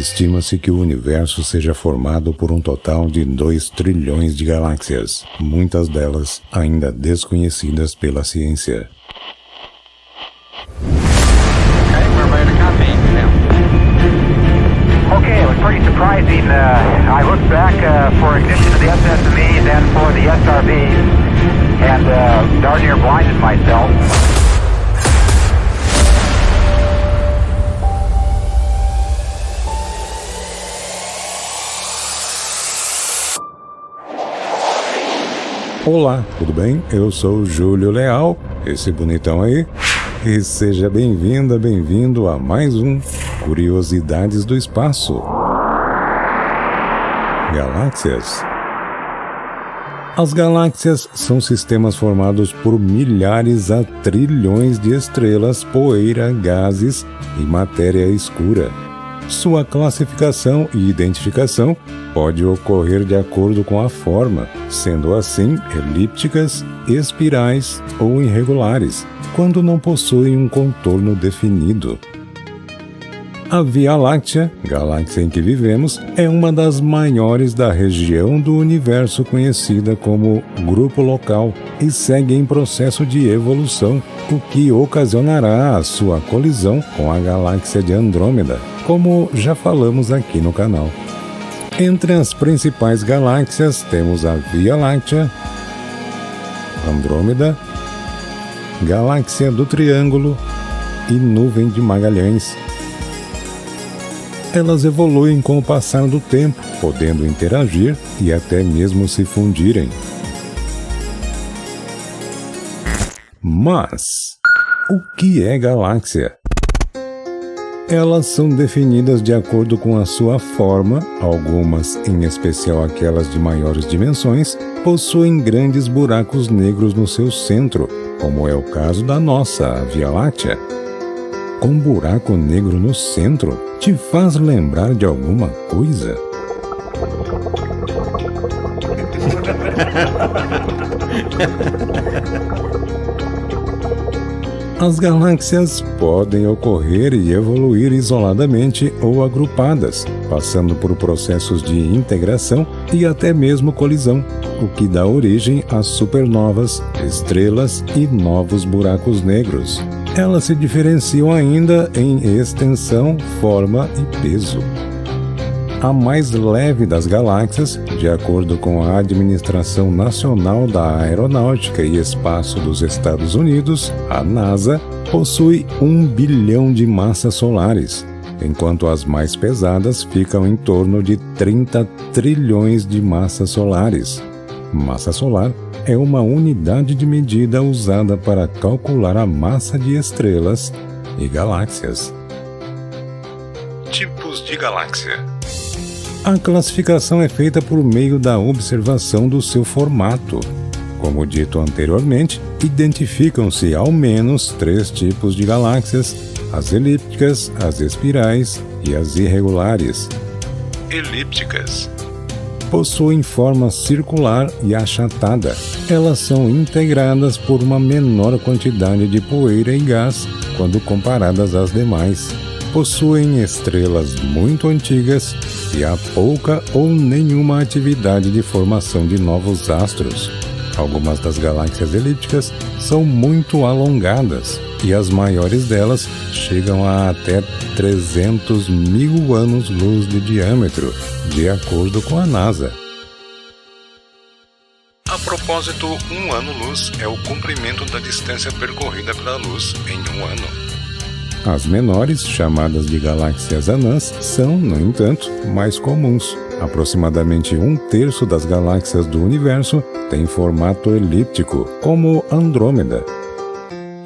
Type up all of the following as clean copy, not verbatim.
Estima-se que o universo seja formado por um total de 2 trilhões de galáxias, muitas delas ainda desconhecidas pela ciência. Okay, it was pretty surprising. I looked back for ignition of the SSME, then for the SRB, and darn near blinded myself. Olá, tudo bem? Eu sou o Júlio Leal, esse bonitão aí, e seja bem-vinda, bem-vindo a mais um Curiosidades do Espaço. Galáxias. As galáxias são sistemas formados por milhares a trilhões de estrelas, poeira, gases e matéria escura. Sua classificação e identificação pode ocorrer de acordo com a forma, sendo assim elípticas, espirais ou irregulares, quando não possuem um contorno definido. A Via Láctea, galáxia em que vivemos, é uma das maiores da região do universo conhecida como Grupo Local e segue em processo de evolução, o que ocasionará a sua colisão com a galáxia de Andrômeda, como já falamos aqui no canal. Entre as principais galáxias temos a Via Láctea, Andrômeda, Galáxia do Triângulo e Nuvem de Magalhães. Elas evoluem com o passar do tempo, podendo interagir e até mesmo se fundirem. Mas, o que é galáxia? Elas são definidas de acordo com a sua forma, algumas, em especial aquelas de maiores dimensões, possuem grandes buracos negros no seu centro, como é o caso da nossa, a Via Láctea. Com buraco negro no centro, te faz lembrar de alguma coisa? As galáxias podem ocorrer e evoluir isoladamente ou agrupadas, passando por processos de integração e até mesmo colisão, o que dá origem a supernovas, estrelas e novos buracos negros. Elas se diferenciam ainda em extensão, forma e peso. A mais leve das galáxias, de acordo com a Administração Nacional da Aeronáutica e Espaço dos Estados Unidos, a NASA, possui 1 bilhão de massas solares, enquanto as mais pesadas ficam em torno de 30 trilhões de massas solares. Massa solar é uma unidade de medida usada para calcular a massa de estrelas e galáxias. Tipos de galáxia. A classificação é feita por meio da observação do seu formato. Como dito anteriormente, identificam-se ao menos 3 tipos de galáxias: as elípticas, as espirais e as irregulares. Elípticas. Possuem forma circular e achatada. Elas são integradas por uma menor quantidade de poeira e gás quando comparadas às demais. Possuem estrelas muito antigas e há pouca ou nenhuma atividade de formação de novos astros. Algumas das galáxias elípticas são muito alongadas e as maiores delas chegam a até 300 mil anos-luz de diâmetro, de acordo com a NASA. A propósito, 1 ano-luz é o comprimento da distância percorrida pela luz em 1 ano. As menores, chamadas de galáxias anãs, são, no entanto, mais comuns. Aproximadamente 1/3 das galáxias do universo tem formato elíptico, como Andrômeda.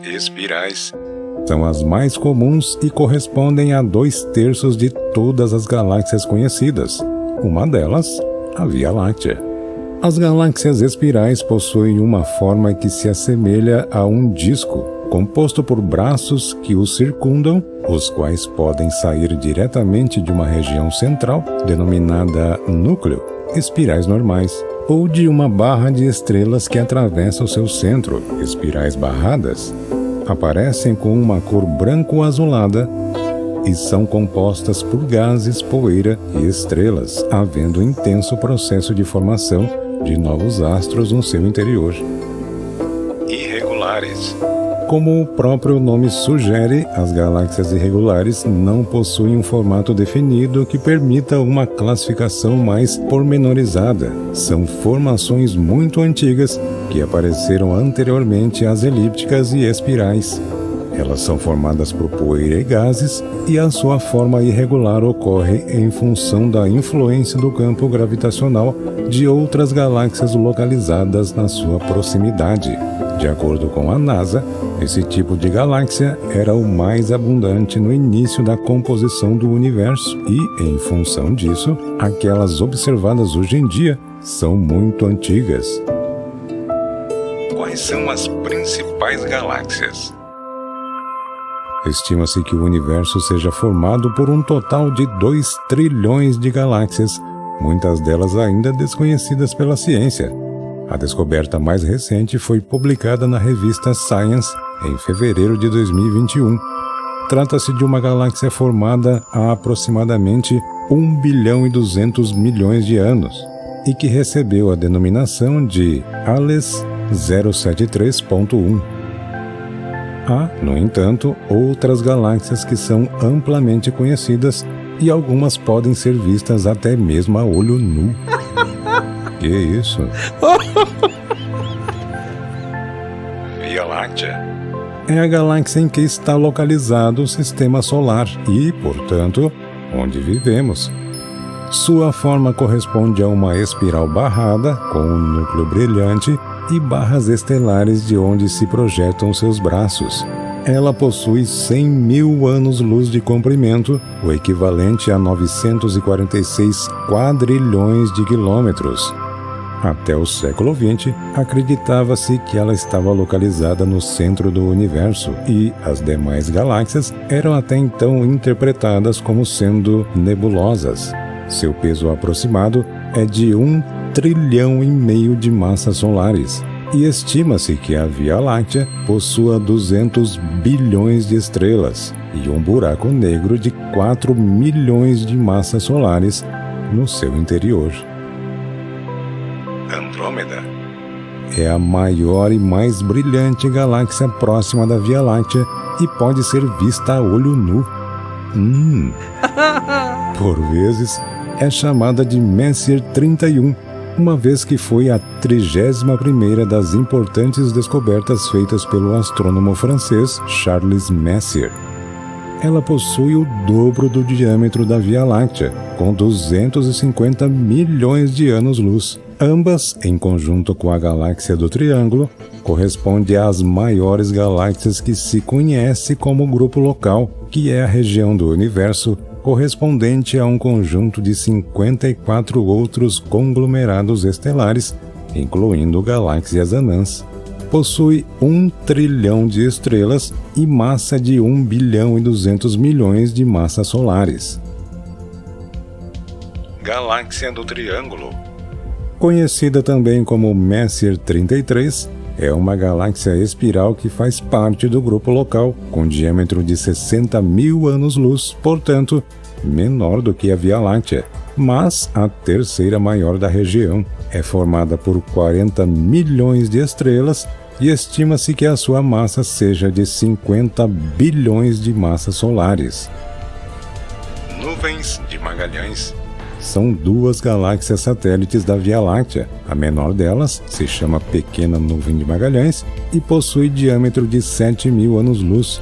Espirais são as mais comuns e correspondem a 2/3 de todas as galáxias conhecidas. Uma delas, a Via Láctea. As galáxias espirais possuem uma forma que se assemelha a um disco, composto por braços que o circundam, os quais podem sair diretamente de uma região central, denominada núcleo, espirais normais, ou de uma barra de estrelas que atravessa o seu centro, espirais barradas. Aparecem com uma cor branco-azulada e são compostas por gases, poeira e estrelas, havendo intenso processo de formação de novos astros no seu interior. Irregulares. Como o próprio nome sugere, as galáxias irregulares não possuem um formato definido que permita uma classificação mais pormenorizada. São formações muito antigas que apareceram anteriormente às elípticas e espirais. Elas são formadas por poeira e gases, e a sua forma irregular ocorre em função da influência do campo gravitacional de outras galáxias localizadas na sua proximidade. De acordo com a NASA, esse tipo de galáxia era o mais abundante no início da composição do universo e, em função disso, aquelas observadas hoje em dia são muito antigas. Quais são as principais galáxias? Estima-se que o universo seja formado por um total de 2 trilhões de galáxias, muitas delas ainda desconhecidas pela ciência. A descoberta mais recente foi publicada na revista Science em fevereiro de 2021. Trata-se de uma galáxia formada há aproximadamente 1 bilhão e 200 milhões de anos e que recebeu a denominação de ALES 073.1. Há, no entanto, outras galáxias que são amplamente conhecidas e algumas podem ser vistas até mesmo a olho nu. Que isso? Via Láctea é a galáxia em que está localizado o Sistema Solar e, portanto, onde vivemos. Sua forma corresponde a uma espiral barrada com um núcleo brilhante e barras estelares de onde se projetam seus braços. Ela possui 100 mil anos-luz de comprimento, o equivalente a 946 quadrilhões de quilômetros. Até o século XX, acreditava-se que ela estava localizada no centro do universo e as demais galáxias eram até então interpretadas como sendo nebulosas. Seu peso aproximado é de 1,5 trilhão de massas solares e estima-se que a Via Láctea possua 200 bilhões de estrelas e um buraco negro de 4 milhões de massas solares no seu interior. Andrômeda é a maior e mais brilhante galáxia próxima da Via Láctea e pode ser vista a olho nu. Por vezes, é chamada de Messier 31, uma vez que foi a 31ª das importantes descobertas feitas pelo astrônomo francês Charles Messier. Ela possui o dobro do diâmetro da Via Láctea, com 250 milhões de anos-luz. Ambas, em conjunto com a galáxia do Triângulo, correspondem às maiores galáxias que se conhece como grupo local, que é a região do universo correspondente a um conjunto de 54 outros conglomerados estelares, incluindo galáxias anãs. Possui 1 trilhão de estrelas e massa de 1 bilhão e 200 milhões de massas solares. Galáxia do Triângulo, conhecida também como Messier 33, é uma galáxia espiral que faz parte do grupo local, com diâmetro de 60 mil anos-luz, portanto, menor do que a Via Láctea, mas a terceira maior da região. É formada por 40 milhões de estrelas e estima-se que a sua massa seja de 50 bilhões de massas solares. Nuvens de Magalhães são 2 galáxias satélites da Via Láctea. A menor delas se chama Pequena Nuvem de Magalhães e possui diâmetro de 7 mil anos-luz.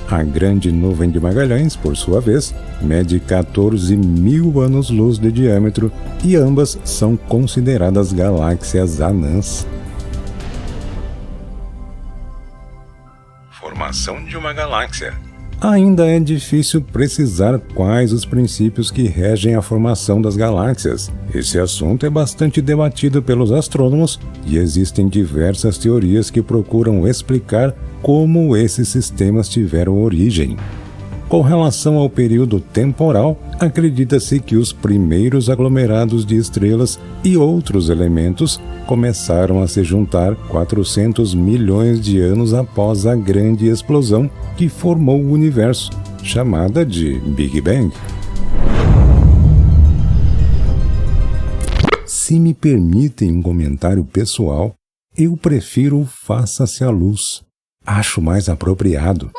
A Grande Nuvem de Magalhães, por sua vez, mede 14 mil anos-luz de diâmetro e ambas são consideradas galáxias anãs. Formação de uma galáxia. Ainda é difícil precisar quais os princípios que regem a formação das galáxias. Esse assunto é bastante debatido pelos astrônomos e existem diversas teorias que procuram explicar como esses sistemas tiveram origem. Com relação ao período temporal, acredita-se que os primeiros aglomerados de estrelas e outros elementos começaram a se juntar 400 milhões de anos após a grande explosão que formou o universo. chamada de Big Bang. Se me permitem um comentário pessoal, eu prefiro Faça-se a Luz. Acho mais apropriado.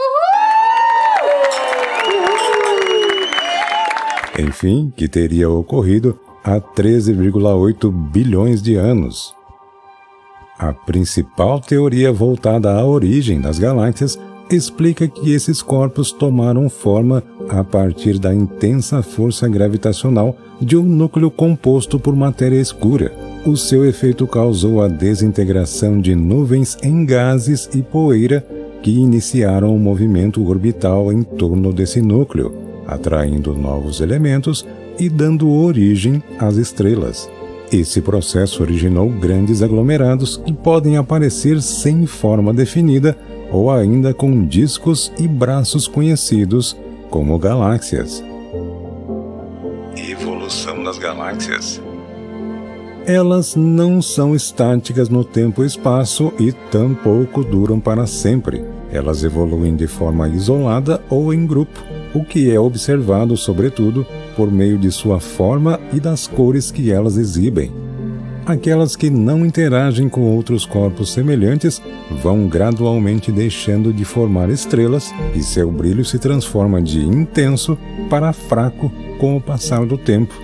Enfim, que teria ocorrido há 13,8 bilhões de anos. A principal teoria voltada à origem das galáxias explica que esses corpos tomaram forma a partir da intensa força gravitacional de um núcleo composto por matéria escura. O seu efeito causou a desintegração de nuvens em gases e poeira que iniciaram o movimento orbital em torno desse núcleo, atraindo novos elementos e dando origem às estrelas. Esse processo originou grandes aglomerados que podem aparecer sem forma definida ou ainda com discos e braços conhecidos como galáxias. Evolução das galáxias. Elas não são estáticas no tempo e espaço e tampouco duram para sempre. Elas evoluem de forma isolada ou em grupo, o que é observado, sobretudo, por meio de sua forma e das cores que elas exibem. Aquelas que não interagem com outros corpos semelhantes vão gradualmente deixando de formar estrelas e seu brilho se transforma de intenso para fraco com o passar do tempo,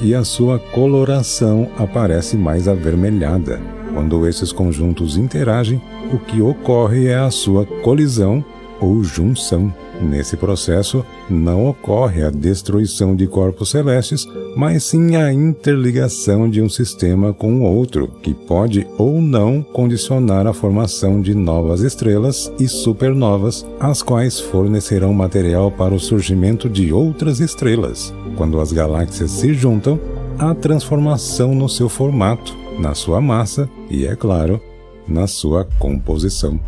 e a sua coloração aparece mais avermelhada. Quando esses conjuntos interagem, o que ocorre é a sua colisão ou junção. Nesse processo, não ocorre a destruição de corpos celestes, mas sim a interligação de um sistema com outro, que pode ou não condicionar a formação de novas estrelas e supernovas, as quais fornecerão material para o surgimento de outras estrelas. Quando as galáxias se juntam, há transformação no seu formato, na sua massa e, é claro, na sua composição.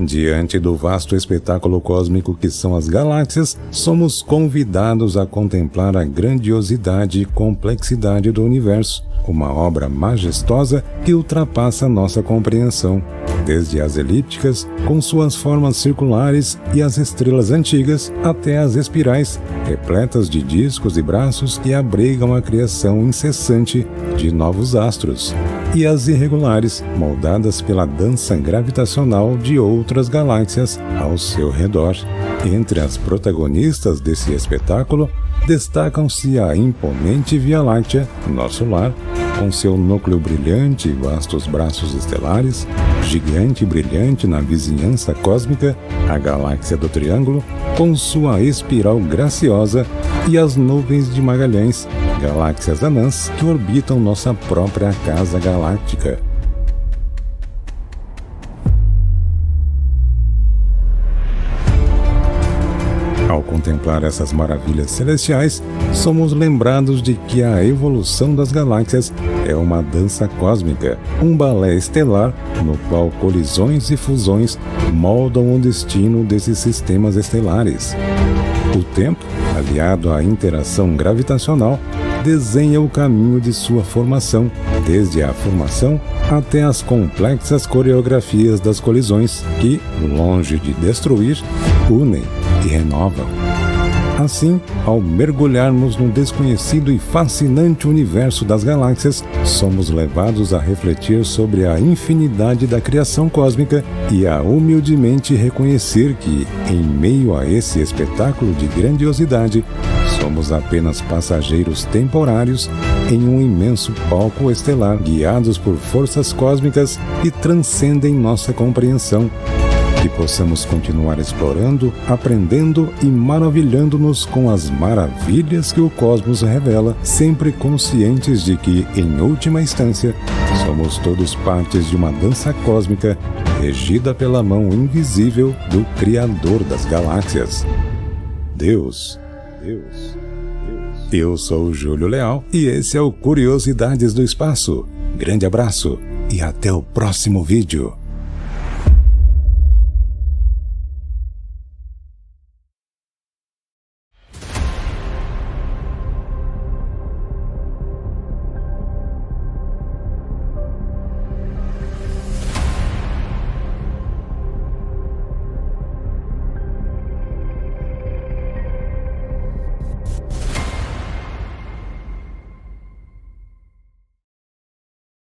Diante do vasto espetáculo cósmico que são as galáxias, somos convidados a contemplar a grandiosidade e complexidade do universo, uma obra majestosa que ultrapassa nossa compreensão, desde as elípticas, com suas formas circulares, e as estrelas antigas, até as espirais, repletas de discos e braços que abrigam a criação incessante de novos astros, e as irregulares, moldadas pela dança gravitacional de outras galáxias ao seu redor. Entre as protagonistas desse espetáculo, destacam-se a imponente Via Láctea, nosso lar, com seu núcleo brilhante e vastos braços estelares, gigante e brilhante na vizinhança cósmica, a galáxia do Triângulo, com sua espiral graciosa, e as nuvens de Magalhães, galáxias anãs que orbitam nossa própria casa galáctica. Ao contemplar essas maravilhas celestiais, somos lembrados de que a evolução das galáxias é uma dança cósmica, um balé estelar no qual colisões e fusões moldam o destino desses sistemas estelares. O tempo, aliado à interação gravitacional, desenha o caminho de sua formação, desde a formação até as complexas coreografias das colisões que, longe de destruir, unem e renovam. Assim, ao mergulharmos no desconhecido e fascinante universo das galáxias, somos levados a refletir sobre a infinidade da criação cósmica e a humildemente reconhecer que, em meio a esse espetáculo de grandiosidade, somos apenas passageiros temporários em um imenso palco estelar, guiados por forças cósmicas que transcendem nossa compreensão. Que possamos continuar explorando, aprendendo e maravilhando-nos com as maravilhas que o cosmos revela, sempre conscientes de que, em última instância, somos todos partes de uma dança cósmica regida pela mão invisível do Criador das galáxias. Deus. Eu sou o Júlio Leal e esse é o Curiosidades do Espaço. Grande abraço e até o próximo vídeo.